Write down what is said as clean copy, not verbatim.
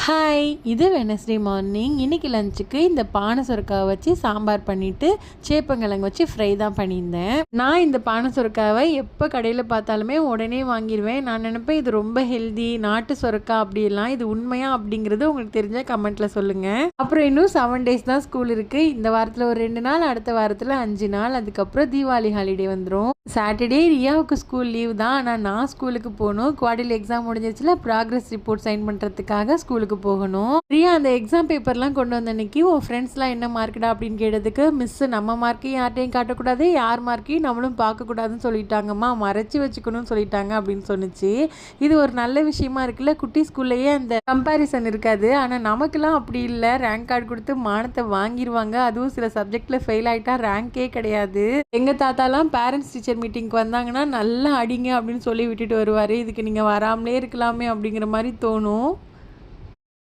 Hi, இது Wednesday morning. இன்றைக்கி லஞ்சுக்கு இந்த பானை சுரக்காவை வச்சு சாம்பார் பண்ணிவிட்டு சேப்பங்கிழங்கு வச்சு ஃப்ரை தான் பண்ணியிருந்தேன். நான் இந்த பானை சுரக்காவை எப்போ கடையில் பார்த்தாலுமே உடனே வாங்கிடுவேன். நான் நினைப்பேன் இது ரொம்ப ஹெல்தி, நாட்டு சுரக்கா அப்படிலாம். இது உண்மையா அப்படிங்கிறது உங்களுக்கு தெரிஞ்சால் கமெண்ட்டில் சொல்லுங்கள். அப்புறம் இன்னும் 7 days தான் ஸ்கூல் இருக்குது. இந்த வாரத்தில் ஒரு 2 நாள், அடுத்த வாரத்தில் 5 நாள், அதுக்கப்புறம் தீபாவளி ஹாலிடே வந்துடும். சாட்டர்டே ரியாவுக்கு ஸ்கூல் லீவ் தான். ஆனால் நான் ஸ்கூலுக்கு போகணும். குவார்டர்லி எக்ஸாம் முடிஞ்சிச்சுல, ப்ராக்ரஸ் ரிப்போர்ட் சைன் பண்ணுறதுக்காக ஸ்கூலுக்கு போகணும். ரியா அந்த எக்ஸாம் பேப்பர்லாம் கொண்டு வந்த அன்னைக்கு உன் ஃப்ரெண்ட்ஸ்லாம் என்ன மார்க்குடா அப்படின்னு கேட்டதுக்கு, மிஸ் நம்ம மார்க்கையும் யார்ட்டையும் காட்டக்கூடாது, யார் மார்க்கையும் நம்மளும் பார்க்கக்கூடாதுன்னு சொல்லிட்டாங்கம்மா, மறைச்சி வச்சுக்கணும்னு சொல்லிட்டாங்க அப்படின்னு சொன்னிச்சு. இது ஒரு நல்ல விஷயமா இருக்குல்ல. குட்டி ஸ்கூல்லையே அந்த கம்பேரிசன் இருக்காது. ஆனால் நமக்கெல்லாம் அப்படி இல்லை. ரேங்க் கார்டு கொடுத்து மானத்தை வாங்கிடுவாங்க. அதுவும் சில சப்ஜெக்டில் ஃபெயில் ஆகிட்டா ரேங்கே கிடையாது. எங்கள் தாத்தாலாம் பேரண்ட்ஸ் டீச்சர் மீட்டிங்க்கு வந்தாங்கன்னா நல்லா அடிங்க அப்படின்னு சொல்லி விட்டுட்டு வருவார். இதுக்கு நீங்கள் வராமலே இருக்கலாமே அப்படிங்கிற மாதிரி தோணும்.